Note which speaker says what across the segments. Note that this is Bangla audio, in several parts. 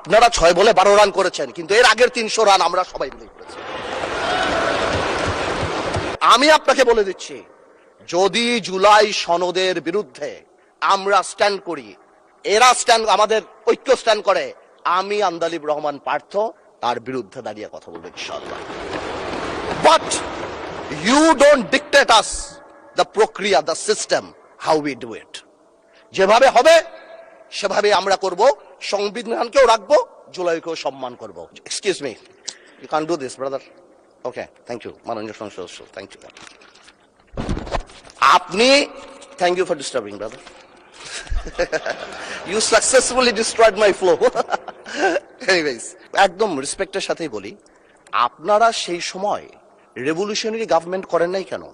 Speaker 1: আপনারা 6 বলে 12 রান করেছেন, কিন্তু এর আগের 300 রান আমরা সবাই মিলে করেছি। আমি আপনাকে বলে দিচ্ছি, যদি জুলাই সনদের বিরুদ্ধে আমরা স্ট্যান্ড করি, এরা স্ট্যান্ড, আমাদের ঐক্য স্ট্যান্ড করে, আমি আন্দালিব রহমান পার্থ তার বিরুদ্ধে দাঁড়িয়ে কথা বলবো ইনশাআল্লাহ। But you don't dictate us the প্রক্রিয়া, the system, how we do it. যেভাবে হবে সেভাবে আমরা করব, সংবিধানকেও রাখবো, জুলাইকেও সম্মান করব। Excuse me, you can do this brother. Okay, thank you মাননীয় সংসদ সদস্য, থ্যাংক ইউ। আপনি, thank you for disturbing brother, you successfully destroyed my flow. Anyways, একদম রেসপেক্টের সাথেই বলি, আপনারা সেই সময় রেভলিউশনারি গভর্নমেন্ট করেন নাই কেন?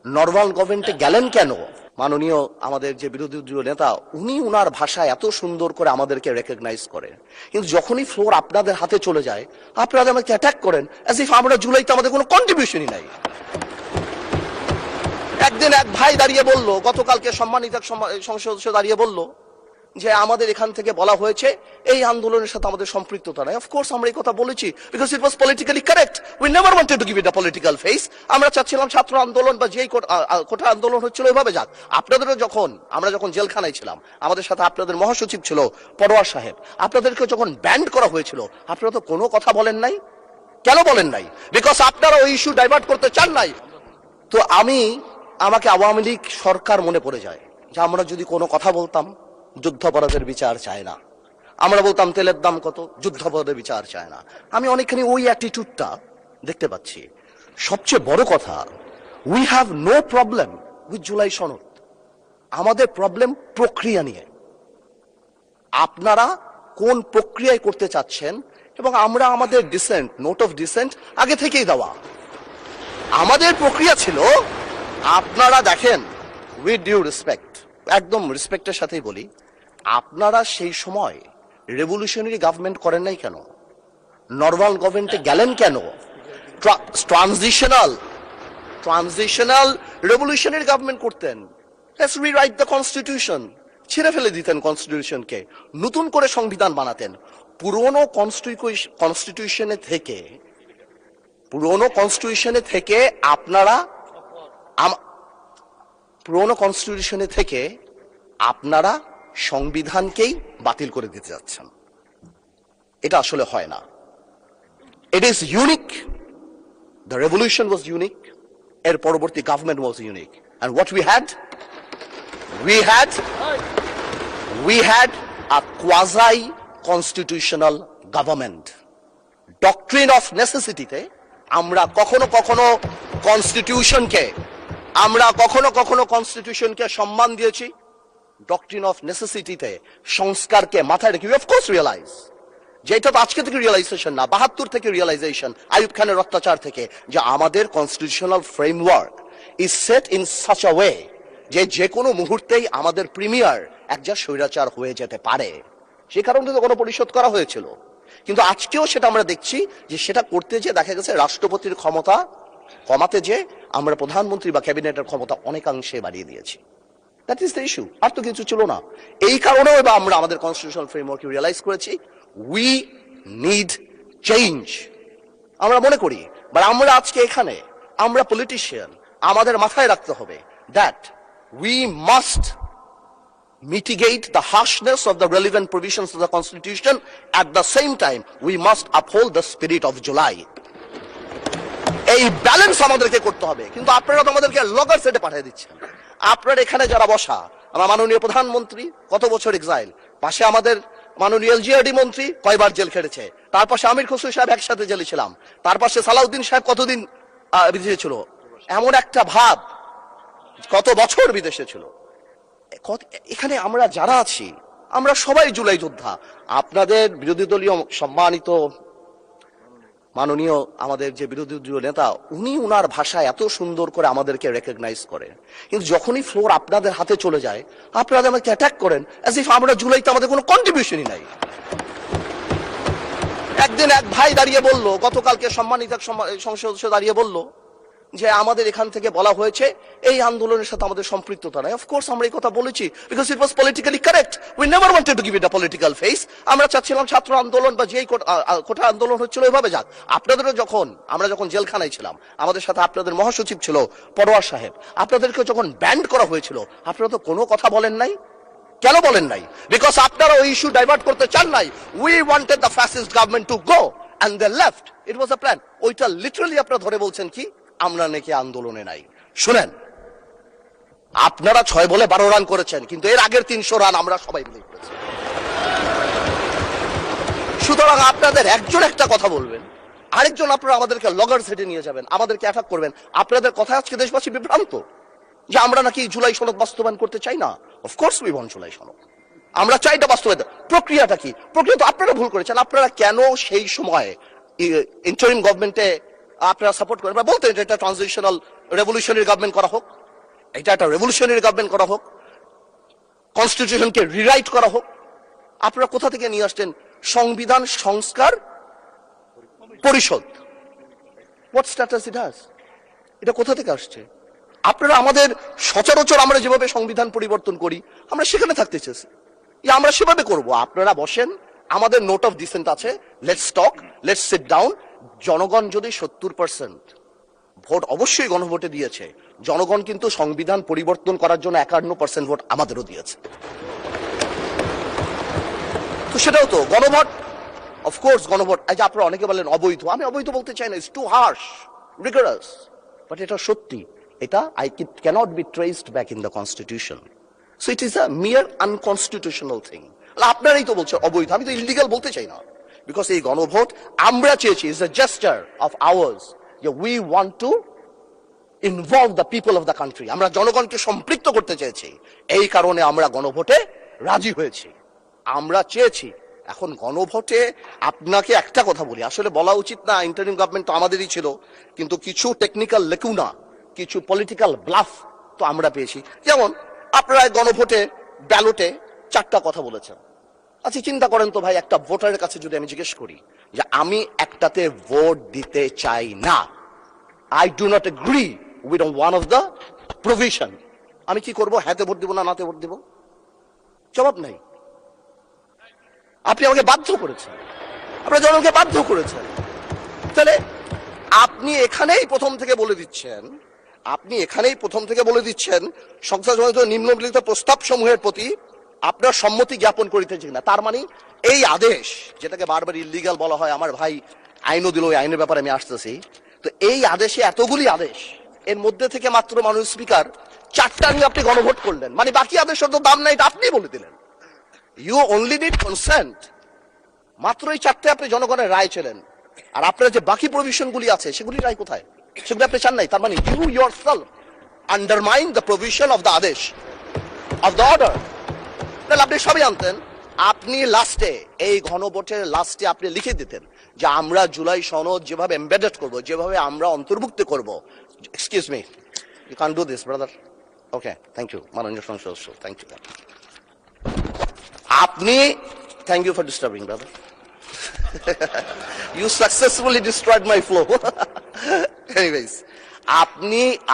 Speaker 1: নর্মাল গভর্নমেন্টে গেলেন কেন? মাননীয় আমাদের যে বিরোধী দলীয় নেতা, উনি উনার ভাষায় এত সুন্দর করে আমাদেরকে রেকগনাইজ করেন, কিন্তু যখনই ফ্লোর আপনাদের হাতে চলে যায়, আপনারা আমাকে অ্যাটাক করেন অ্যাজ ইফ আমরা জুলাইতে আমাদের কোনো কন্ট্রিবিউশনই নাই। একদিন এক ভাই দাঁড়িয়ে বলল, গতকালকে সম্মানিত সংসদ সদস্য দাঁড়িয়ে বলল যে আমাদের এখান থেকে বলা হয়েছে এই আন্দোলনের সাথে আমাদের সম্পৃক্ততা নাই। অফকোর্স আমরা এই কথা বলেছি, because it was politically correct. We never wanted to give it a political face. আমরা চাচ্ছিলাম ছাত্র আন্দোলন বা যেই কোটা আন্দোলন হচ্ছিল ওইভাবে যাক। আপনাদেরও আমরা যখন জেলখানায় ছিলাম, আমাদের সাথে আপনাদের মহাসচিব ছিল পরোয়ার সাহেব, আপনাদেরকে যখন ব্যান্ড করা হয়েছিল, আপনারা তো কোনো কথা বলেন নাই। কেন বলেন নাই? বিকজ আপনারা ওই ইস্যু ডাইভার্ট করতে চান নাই। তো আমাকে আওয়ামী লীগ সরকার মনে পড়ে যায়, যে আমরা যদি কোনো কথা বলতাম, যুদ্ধাপরাধের বিচার চায় না, আমরা বলতাম তেলের দাম কত, যুদ্ধাপরাধের বিচার চায় না। আমি অনেকখানি ওই অ্যাটিটিউডটা দেখতে পাচ্ছি। সবচেয়ে বড় কথা, we have no problem with July সনদ। আমাদের প্রবলেম প্রক্রিয়া নিয়ে। আপনারা কোন প্রক্রিয়ায় করতে চাচ্ছেন, এবং আমরা আমাদের ডিসেন্ট, নোট অফ ডিসেন্ট আগে থেকেই দেওয়া। আমাদের প্রক্রিয়া ছিল, আপনারা দেখেন, উইথ ডিউ রেসপেক্ট, একদম রেসপেক্টের সাথেই বলি, আপনারা সেই সময় রেভলিউশনারি গভর্নমেন্ট করেন নাই কেন? নর্মাল গভর্নমেন্টে গেলেন কেন? ট্রানজিশনাল রেভলিউশনারি গভর্নমেন্ট করতেন। লেটস রিরাইট দ্য কনস্টিটিউশন, ছিঁড়ে ফেলে দিতেন কনস্টিটিউশনকে, নতুন করে সংবিধান বানাতেন। পুরনো কনস্টিটিউশনে থেকে আপনারা সংবিধানকেই বাতিল করে দিতে যাচ্ছেন। এটা আসলে হয় না। It is unique. The revolution was unique, এর পরবর্তী government was unique. And what we had a quasi constitutional government. Doctrine of necessity তে আমরা কখনো কনস্টিটিউশনকে সম্মান দিয়েছি। ডক্ট্রিন অফ নেসেসিটিতে সংস্কারকে মাথায় রেখে অফ কোর্স রিয়েলাইজ, যেটা তো আজকে থেকে রিয়েলাইজেশন না, 72 থেকে রিয়েলাইজেশন, আইয়ুব খানের অত্যাচার থেকে, যে আমাদের constitutional framework is set in such a way যে কোনো মুহূর্তেই আমাদের প্রিমিয়ার একজন স্বৈরাচার হয়ে যেতে পারে। সে কারণে তো গণপরিষদ করা হয়েছিল। কিন্তু আজকেও সেটা আমরা দেখছি, যে সেটা করতে যে দেখা গেছে রাষ্ট্রপতির ক্ষমতা কমাতে যে আমরা প্রধানমন্ত্রী বা ক্যাবিনেটের ক্ষমতা অনেকাংশে বাড়িয়ে দিয়েছি। দ্যাট ইজ দ্য ইস্যু, আর তো কিছু ছিল না। এই কারণেও এবার আমরা আমাদের কনস্টিটিউশনাল ফ্রেমওয়ার্ক রিয়েলাইজ করেছি, উই নিড চেঞ্জ। আমরা মনে করি, বাট আমরা আজকে এখানে, আমরা পলিটিশিয়ান, আমাদের মাথায় রাখতে হবে that we must mitigate the harshness of the relevant provisions of the Constitution. At the same time, we must uphold the spirit of July. এই ব্যালেন্স আমাদেরকে করতে হবে। কিন্তু আপনারা তো আমাদেরকে লগর সেটে পাঠিয়ে দিচ্ছেন। আপনারা এখানে যারা বসা, আমার মাননীয় প্রধানমন্ত্রী কত বছর এক্সাইল, পাশে আমাদের মাননীয় এলজিআরডি মন্ত্রী কয়বার জেল খেটেছে, তার পাশে আমির খসরু সাহেব একসাথে জেলে ছিলাম, তার পাশে সালাউদ্দিন সাহেব কতদিন বিদেশে ছিল, এমন একটা ভাব, কত বছর বিদেশে ছিল। এখানে আমরা যারা আছি, আমরা সবাই জুলাই যোদ্ধা। আপনাদের বিরোধী দলীয় সম্মানিত মাননীয় আমাদের যে বিরোধী দলীয় নেতা, উনি উনার ভাষায় এত সুন্দর করে আমাদেরকে রেকগনাইজ করেন, কিন্তু যখনই ফ্লোর আপনাদের হাতে চলে যায়, আপনারা আমাকে অ্যাটাক করেন অ্যাজ ইফ আমরা জুলাইতে আমাদের কোনো কন্ট্রিবিউশনই নাই। একদিন এক ভাই দাঁড়িয়ে বলল, গতকালকে সম্মানিত সংসদ সদস্য দাঁড়িয়ে বলল যে আমাদের এখান থেকে বলা হয়েছে এই আন্দোলনের সাথে আমাদের সম্পৃক্ততা নাই। অফকোর্স আমরা এই কথা বলেছি, because it was politically correct. We never wanted to give it a political face. আমরা চাচ্ছিলাম ছাত্র আন্দোলন বা যেই কোটা আন্দোলন হচ্ছিল ওইভাবে যাক। আপনাদেরও আমরা যখন জেলখানায় ছিলাম, আমাদের সাথে আপনাদের মহাসচিব ছিল পরোয়ার সাহেব, আপনাদেরকে যখন ব্যান্ড করা হয়েছিল আপনারা তো কোনো কথা বলেন নাই। কেন বলেন নাই? বিকজ আপনারা ওই ইস্যু ডাইভার্ট করতে চান নাই। We wanted the fascist government to go and they left. It was a plan. ওইটা লিটারালি আপনারা ধরে বলছেন কি আমরা নাকি আন্দোলনে নাই। শুনেন, আপনারা 6 বলে 12 রান করেছেন, কিন্তু এর আগের 300 রান আমরা সবাই মিলে করেছি। সুতরাং আপনাদের একজন একটা কথা বলবেন, আরেকজন আপনারা আমাদেরকে লগর সেটে নিয়ে যাবেন, আমাদেরকে অ্যাটাক করবেন। আপনাদের কথা আজকে দেশবাসী বিভ্রান্ত যে আমরা নাকি জুলাই সনদ বাস্তবায়ন করতে চাই না। অফকোর্স উই ওয়ান্ট জুলাই সনদ, আমরা চাই এটা বাস্তবায়ন। প্রক্রিয়াটা কি? প্রক্রিয়া তো আপনারা ভুল করেছেন। আপনারা কেন সেই সময় ইন্টারিম গভর্নমেন্টে আপনারা সাপোর্ট করেন? বলতেন এটা ট্রানজিশনাল রেভলিউশনারি গভর্নমেন্ট করা হোক, এটা একটা রেভলিউশনারি গভর্নমেন্ট করা হোক, কনস্টিটিউশনকে রিরাইট করা হোক। আপনারা কোথা থেকে নিয়ে আসছেন সংবিধান সংস্কার পরিষদ? What status it has? এটা কোথা থেকে আসছে? আপনারা আমাদের সচরাচর আমরা যেভাবে সংবিধান পরিবর্তন করি আমরা সেখানে থাকতে চেয়েছি, আমরা সেভাবে করব। আপনারা বসেন, আমাদের নোট অফ ডিসেন্ট আছে, let's talk, let's sit down. জনগণ যদি 70% ভোট অবশ্যই গণভোটে দিয়েছে, জনগণ কিন্তু সংবিধান পরিবর্তন করার জন্য 51% ভোট আমাদেরও দিয়েছে। তো সেটাও তো গণভোট। অফকোর্স গণভোট। এই যে আপনারা অনেকে বলেন অবৈধ, আমি অবৈধ বলতে চাই না, ইটস টু হার্শ, রিগরাস, বাট এটা সত্যি। এটা it cannot be traced back in the constitution, so it is a mere unconstitutional thing. আপনারাই তো বলছেন অবৈধ, আমি তো ইলিগাল বলতে চাই না, বিকজ এই গণভোট আমরা চেয়েছি, is a gesture of ours, যে we want to involve the people of the country, আমরা জনগণকে সম্পৃক্ত করতে চেয়েছি। এই কারণে আমরা গণভোটে রাজি হয়েছি, আমরা চেয়েছি। এখন গণভোটে আপনাকে একটা কথা বলি, আসলে বলা উচিত না, ইন্টারিম গভর্নমেন্ট তো আমাদেরই ছিল, কিন্তু কিছু টেকনিক্যাল লেকুনা, কিছু পলিটিক্যাল ব্লাফ তো আমরা পেয়েছি। যেমন আপনারা গণভোটে ব্যালটে 4টা কথা বলেছেন। আচ্ছা চিন্তা করেন তো ভাই, একটা ভোটারের কাছে যদি আমি জিজ্ঞেস করি যে আমি একটাতে ভোট দিতে চাই না, I do not agree with one of the provision, আমি কি করব? হ্যাঁতে ভোট দিব না নাতে ভোট দিব? জবাব নাই। আপনি আমাকে বাধ্য করেছেন, আপনারা জনগণকে বাধ্য করেছেন। তাহলে আপনি এখানেই প্রথম থেকে বলে দিচ্ছেন সংসদ নিম্নলিখিত প্রস্তাব সমূহের প্রতি আপনার সম্মতি জ্ঞাপন করিতেছেন না। তার মানে এই আদেশ, যেটাকে বারবার ইলিগাল বলা হয়, আমার ভাই আইনও দিল, ওই আইনের ব্যাপারে আমি আসতেছি। তো এই আদেশে এতগুলি আদেশ, এর মধ্যে থেকে মাত্র মাননীয় স্পিকার 4টা নিয়ে আপনি গণভোট করলেন, মানে বাকি আদেশের তো দাম নাই, এটা আপনি বলে দিলেন। You only need consent. মাত্র এই 4টে আপনি জনগণের রায় ছিলেন, আর আপনার যে বাকি প্রভিশন গুলি আছে সেগুলি রায় কোথায়? সেগুলি আপনি চান নাই। তার মানে you yourself undermine the provision of the আদেশ অফ দ্য অর্ডার। তাহলে আপনি সবই জানতেন। আপনি লাস্টে, এই গণভোটের লাস্টে আপনি লিখে দিতেন যে আমরা জুলাই সনদ যেভাবে এমবেডেড করব, যেভাবে আমরা অন্তর্ভুক্ত করব। Excuse me, you can do this brother. Okay, thank you মাননীয় সংসদ, থ্যাংক ইউ। আপনি, thank you for disturbing brother, you successfully destroyed my flow. Anyways,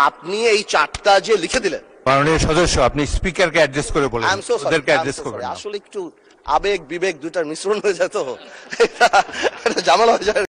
Speaker 1: আপনি এই 4টা যে লিখে দিলেন,
Speaker 2: মাননীয় সদস্য আপনি স্পিকারকে অ্যাড্রেস করে বলেন, ওদেরকে অ্যাড্রেস করবেন।
Speaker 1: আসলে একটু আবেগ বিবেক দুটার মিশ্রণ হয়ে যায়, তো এটা ঝামেলা হয়ে যায়।